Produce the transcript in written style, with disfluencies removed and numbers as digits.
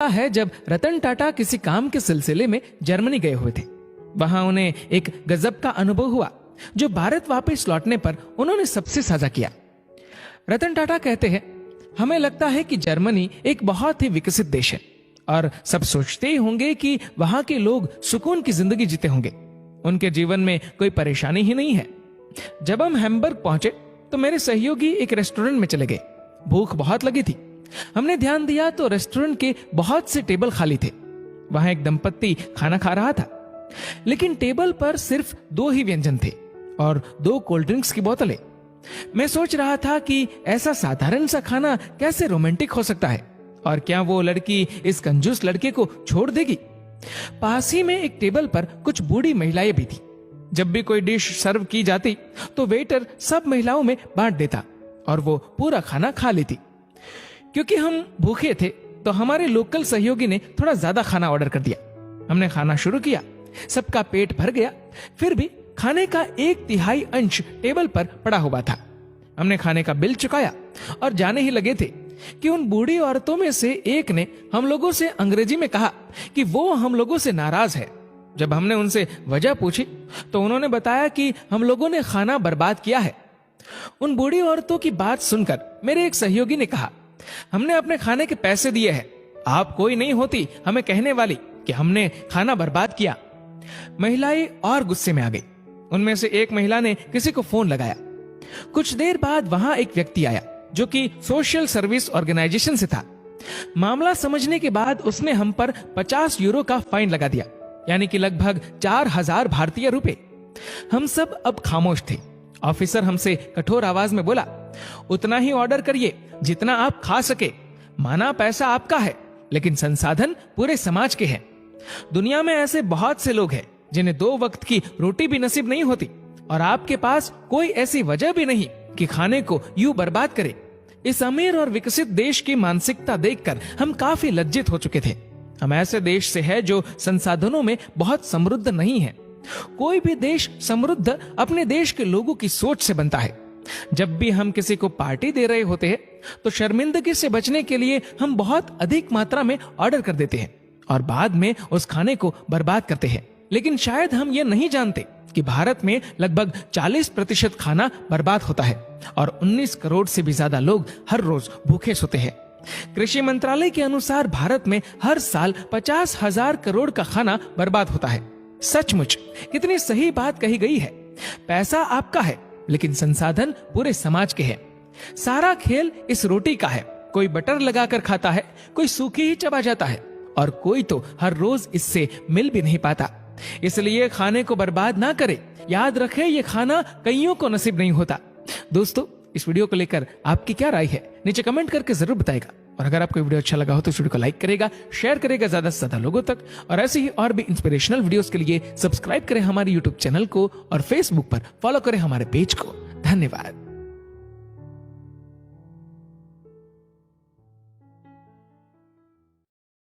हुआ है जब रतन टाटा किसी काम के सिलसिले में जर्मनी गए हुए थे। वहां उन्हें एक गजब का अनुभव हुआ जो भारत वापस लौटने पर उन्होंने सबसे साझा किया। रतन टाटा कहते हैं, हमें लगता है कि जर्मनी एक बहुत ही विकसित देश है और सब सोचते ही होंगे कि वहां के लोग सुकून की जिंदगी जीते होंगे, उनके जीवन में कोई परेशानी ही नहीं है। जब हम हैम्बर्ग पहुंचे तो मेरे सहयोगी एक रेस्टोरेंट में चले गए। भूख बहुत लगी थी। हमने ड्यान दिया तो रेस्टोरेंट के बहुत से टेबल खाली थे। वहां एक दंपत्ति खाना खा रहा था, लेकिन टेबल पर सिर्फ 2 ही व्यंजन थे और 2 कोल्ड ड्रिंक्स की बोतलें। मैं सोच रहा था कि ऐसा साधारण सा खाना कैसे रोमांटिक हो सकता है और क्या वो लड़की इस कंजूस लड़के को छोड़ देगी। पास ही में एक टेबल पर कुछ बूढ़ी महिलाएं भी थी। जब भी कोई डिश सर्व की जाती तो वेटर सब महिलाओं में बांट देता और वो पूरा खाना खा लेती। क्योंकि हम भूखे थे तो हमारे लोकल सहयोगी ने थोड़ा ज्यादा खाना ऑर्डर कर दिया। हमने खाना शुरू किया, सबका पेट भर गया, फिर भी खाने का 1/3 अंश टेबल पर पड़ा हुआ था। हमने खाने का बिल चुकाया और जाने ही लगे थे कि उन बूढ़ी औरतों में से एक ने हम लोगों से अंग्रेजी में कहा कि वो हम लोगों से नाराज है। जब हमने उनसे वजह पूछी तो उन्होंने बताया कि हम लोगों ने खाना बर्बाद किया है। उन बूढ़ी औरतों की बात सुनकर मेरे एक सहयोगी ने कहा, हमने अपने खाने के पैसे दिए हैं, आप कोई नहीं होती हमें कहने वाली कि हमने खाना बर्बाद किया। महिलाएं और गुस्से में आ गई। उनमें से एक महिला ने किसी को फोन लगाया। कुछ देर बाद वहां एक व्यक्ति आया जो कि सोशल सर्विस ऑर्गेनाइजेशन से था। मामला समझने के बाद उसने हम पर 50 यूरो का फाइन लगा दिया, यानी कि लगभग 4000 भारतीय रुपए। हम सब अब खामोश थे। ऑफिसर हमसे कठोर आवाज में बोला, उतना ही ऑर्डर करिए जितना आप खा सके। माना पैसा आपका है, लेकिन संसाधन पूरे समाज के हैं। दुनिया में ऐसे बहुत से लोग हैं जिन्हें 2 वक्त की रोटी भी नसीब नहीं होती और आपके पास कोई ऐसी वजह भी नहीं कि खाने को यूं बर्बाद करे। इस अमीर और विकसित देश की मानसिकता देखकर हम काफी लज्जित हो चुके थे। हम ऐसे देश से हैं जो संसाधनों में बहुत समृद्ध नहीं है। कोई भी देश समृद्ध अपने देश के लोगों की सोच से बनता है। जब भी हम किसी को पार्टी दे रहे होते हैं तो शर्मिंदगी से बचने के लिए हम बहुत अधिक मात्रा में ऑर्डर कर देते हैं और बाद में उस खाने को बर्बाद करते हैं। लेकिन शायद हम ये नहीं जानते कि भारत में लगभग 40% खाना बर्बाद होता है और 19 करोड़ से भी ज्यादा लोग हर रोज भूखे सोते हैं। कृषि मंत्रालय के अनुसार भारत में हर साल 50,000 करोड़ का खाना बर्बाद होता है। सचमुच कितनी सही बात कही गई है। पैसा आपका है, लेकिन संसाधन पूरे समाज के हैं। सारा खेल इस रोटी का है। कोई बटर लगाकर खाता है, कोई सूखी ही चबा जाता है और कोई तो हर रोज इससे मिल भी नहीं पाता। इसलिए खाने को बर्बाद ना करें। याद रखें, ये खाना कईयों को नसीब नहीं होता। दोस्तों, इस वीडियो को लेकर आपकी क्या राय है नीचे कमेंट करके जरूर बताएगा। और अगर आपको वीडियो अच्छा लगा हो तो इस वीडियो को लाइक करेगा, शेयर करेगा ज्यादा से ज्यादा लोगों तक। और ऐसे ही और भी इंस्पिरेशनल वीडियोस के लिए सब्सक्राइब करें हमारे यूट्यूब चैनल को और फेसबुक पर फॉलो करें हमारे पेज को। धन्यवाद।